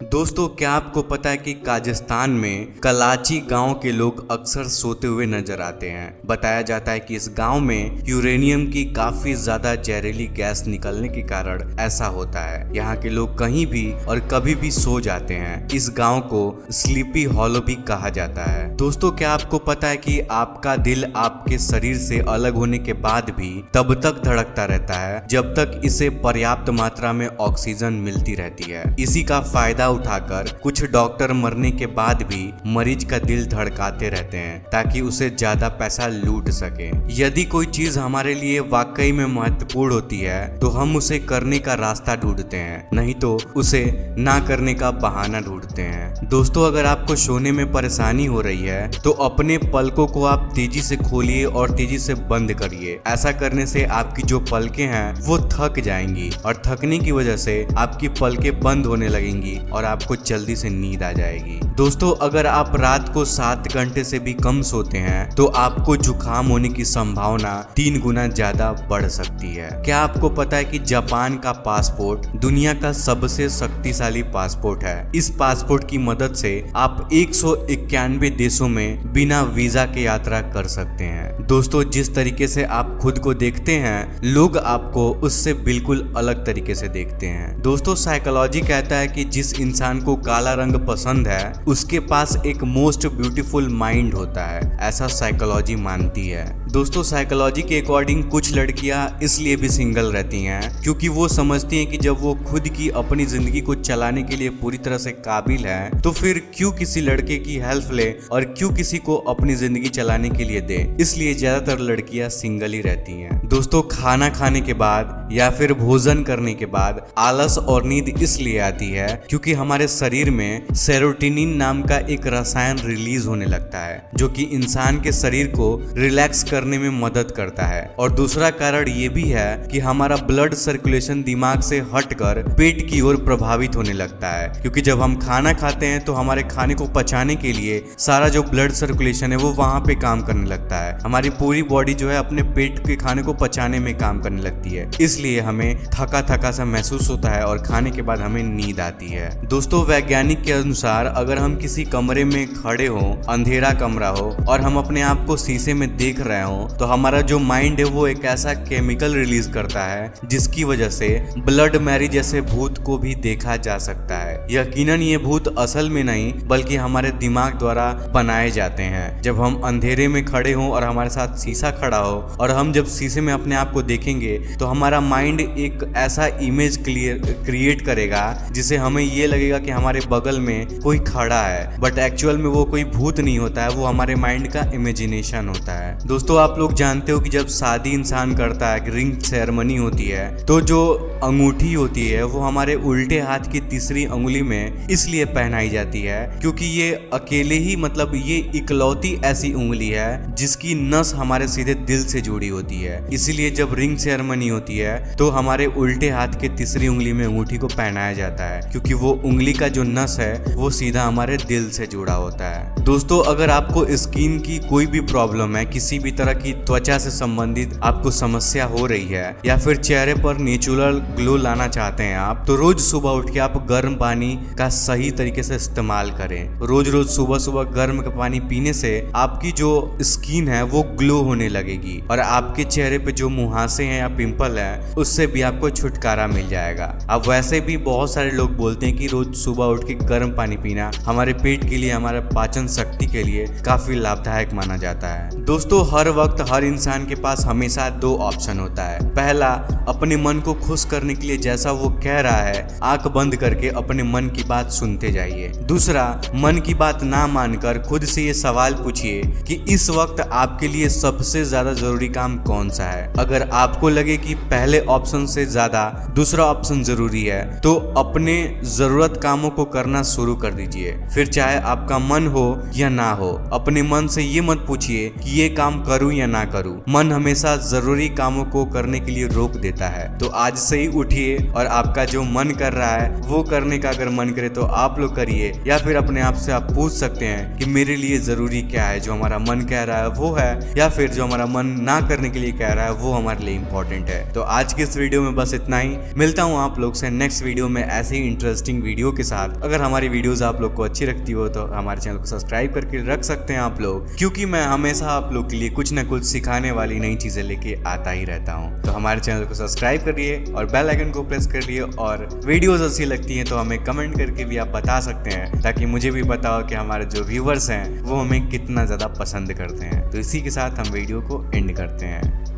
दोस्तों, क्या आपको पता है कि काजस्तान में कलाची गांव के लोग अक्सर सोते हुए नजर आते हैं। बताया जाता है कि इस गांव में यूरेनियम की काफी ज्यादा जहरीली गैस निकलने के कारण ऐसा होता है। यहाँ के लोग कहीं भी और कभी भी सो जाते हैं। इस गांव को स्लीपी हॉलो भी कहा जाता है। दोस्तों, क्या आपको पता है कि आपका दिल आपके शरीर से अलग होने के बाद भी तब तक धड़कता रहता है जब तक इसे पर्याप्त मात्रा में ऑक्सीजन मिलती रहती है। इसी का फायदा उठाकर कुछ डॉक्टर मरने के बाद भी मरीज का दिल धड़काते रहते हैं ताकि उसे ज्यादा पैसा लूट सके। यदि कोई चीज हमारे लिए वाकई में महत्वपूर्ण होती है तो हम उसे करने का रास्ता ढूंढते हैं, नहीं तो उसे ना करने का बहाना ढूंढते हैं। दोस्तों, अगर आपको सोने में परेशानी हो रही है तो अपने पलकों को आप तेजी से खोलिए और तेजी से बंद करिए। ऐसा करने से आपकी जो पलकें हैं वो थक जाएंगी और थकने की वजह से आपकी पलकें बंद होने लगेंगी और आपको जल्दी से नींद आ जाएगी। दोस्तों, अगर आप रात को 7 घंटे से भी कम सोते हैं तो आपको जुकाम होने की संभावना 3 गुना ज्यादा बढ़ सकती है। क्या आपको पता है कि जापान का पासपोर्ट दुनिया का सबसे शक्तिशाली पासपोर्ट है। इस पासपोर्ट की मदद से आप 191 देशों में बिना वीजा के यात्रा कर सकते हैं। दोस्तों, जिस तरीके से आप खुद को देखते हैं लोग आपको उससे बिल्कुल अलग तरीके से देखते हैं। दोस्तों, साइकोलॉजी कहता है कि जिस इंसान को काला रंग पसंद है उसके पास एक मोस्ट ब्यूटीफुल माइंड होता है, ऐसा साइकोलॉजी मानती है। दोस्तों, साइकोलॉजी के अकॉर्डिंग कुछ लड़कियां इसलिए भी सिंगल रहती हैं क्योंकि वो समझती हैं कि जब वो खुद की अपनी जिंदगी को चलाने के लिए पूरी तरह से काबिल है तो फिर क्यों किसी लड़के की हेल्प ले और क्यों किसी को अपनी जिंदगी चलाने के लिए दे। इसलिए ज्यादातर लड़कियां सिंगल ही रहती हैं। दोस्तों, खाना खाने के बाद या फिर भोजन करने के बाद आलस और नींद इसलिए आती है क्योंकि हमारे शरीर में सेरोटोनिन नाम का एक रसायन रिलीज होने लगता है जो कि इंसान के शरीर को रिलैक्स करने में मदद करता है। और दूसरा कारण ये भी है कि हमारा ब्लड सर्कुलेशन दिमाग से हटकर पेट की ओर प्रभावित होने लगता है, क्योंकि जब हम खाना खाते हैं तो हमारे खाने को पचाने के लिए सारा जो ब्लड सर्कुलेशन है वो वहां पे काम करने लगता है। हमारी पूरी बॉडी जो है अपने पेट के खाने को पचाने में काम करने लगती है, इसलिए हमें थका थका सा महसूस होता है और खाने के बाद हमें नींद आती है। दोस्तों, वैज्ञानिक के अनुसार अगर हम किसी कमरे में खड़े हो, अंधेरा कमरा हो और हम अपने आप को शीशे में देख रहे हो तो हमारा जो माइंड है वो एक ऐसा केमिकल रिलीज करता है जिसकी वजह से ब्लड मैरी जैसे भूत को भी देखा जा सकता है। यकीनन ये भूत असल में नहीं बल्कि हमारे दिमाग द्वारा बनाए जाते हैं। जब हम अंधेरे में खड़े हो और हमारे साथ शीशा खड़ा हो और हम जब शीशे में अपने आप को देखेंगे तो हमारा माइंड एक ऐसा इमेज क्रिएट करेगा जिसे हमें ये लगेगा कि हमारे बगल में कोई खड़ा है, बट एक्चुअल में वो कोई भूत नहीं होता है, वो हमारे माइंड का इमेजिनेशन होता है। दोस्तों, आप लोग जानते हो कि जब शादी इंसान करता है, रिंग सेरेमनी होती है, तो जो अंगूठी होती है वो हमारे उल्टे हाथ की तीसरी उंगली में इसलिए पहनाई जाती है क्योंकि ये अकेले ही ये इकलौती ऐसी उंगली है जिसकी नस हमारे सीधे दिल से जुड़ी होती है। इसीलिए जब रिंग सेरेमनी होती है तो हमारे उल्टे हाथ के तीसरी उंगली में अंगूठी को पहनाया जाता है क्योंकि वो उंगली का जो नस है वो सीधा हमारे दिल से जुड़ा होता है। दोस्तों, अगर आपको स्किन की कोई भी प्रॉब्लम है, किसी भी तरह की त्वचा से संबंधित आपको समस्या हो रही है या फिर चेहरे पर नेचुरल ग्लो लाना चाहते हैं आप, तो रोज सुबह उठ के आप गर्म पानी का सही तरीके से इस्तेमाल करें। रोज रोज सुबह सुबह गर्म पानी पीने से आपकी जो स्किन है वो ग्लो होने लगेगी और आपके चेहरे पे जो मुहासे हैं या पिंपल है उससे भी आपको छुटकारा मिल जाएगा। अब वैसे भी बहुत सारे लोग बोलते हैं कि रोज सुबह उठ के गर्म पानी पीना हमारे पेट के लिए, हमारे पाचन शक्ति के लिए काफी लाभदायक माना जाता है। दोस्तों, हर वक्त हर इंसान के पास हमेशा 2 ऑप्शन होता है। पहला, अपने मन को खुश करने के लिए जैसा वो कह रहा है आंख बंद करके अपने मन की बात सुनते जाइए। दूसरा, मन की बात ना मानकर खुद से ये सवाल पूछिए कि इस वक्त आपके लिए सबसे ज्यादा जरूरी काम कौन सा है। अगर आपको लगे कि पहले ऑप्शन से ज्यादा दूसरा ऑप्शन जरूरी है तो अपने जरूरत कामों को करना शुरू कर दीजिए। फिर चाहे आपका मन हो या ना हो, अपने मन से ये मत पूछिए कि ये काम करूं या ना करूं। मन हमेशा जरूरी कामों को करने के लिए रोक देता है। तो आज से ही उठिए और आपका जो मन कर रहा है वो करने का अगर मन करे तो आप लोग करिए, या फिर अपने आप से आप पूछ सकते हैं कि मेरे लिए जरूरी क्या है। जो हमारा मन कह रहा है वो है, या फिर जो हमारा मन ना करने के लिए कह रहा है वो हमारे लिए इम्पोर्टेंट है। तो आज के इस वीडियो में बस इतना ही। मिलता हूँ आप लोग से नेक्स्ट वीडियो में ऐसे ही इंटरेस्टिंग वीडियो के साथ। अगर हमारी वीडियोस आप लोग को अच्छी लगती हो तो हमारे चैनल को सब्सक्राइब करके रख सकते हैं आप लोग, क्योंकि मैं हमेशा आप लोग के लिए कुछ ना कुछ सिखाने वाली नई चीजें लेके आता ही रहता हूँ। तो हमारे चैनल को सब्सक्राइब करिए और बेल आइकन को प्रेस करिए, और वीडियोस अच्छी लगती हैं तो हमें कमेंट करके भी आप बता सकते हैं, ताकि मुझे भी पता हो कि हमारे जो व्यूवर्स हैं वो हमें कितना ज़्यादा पसंद करते हैं। तो इसी के साथ हम वीडियो को एंड करते हैं।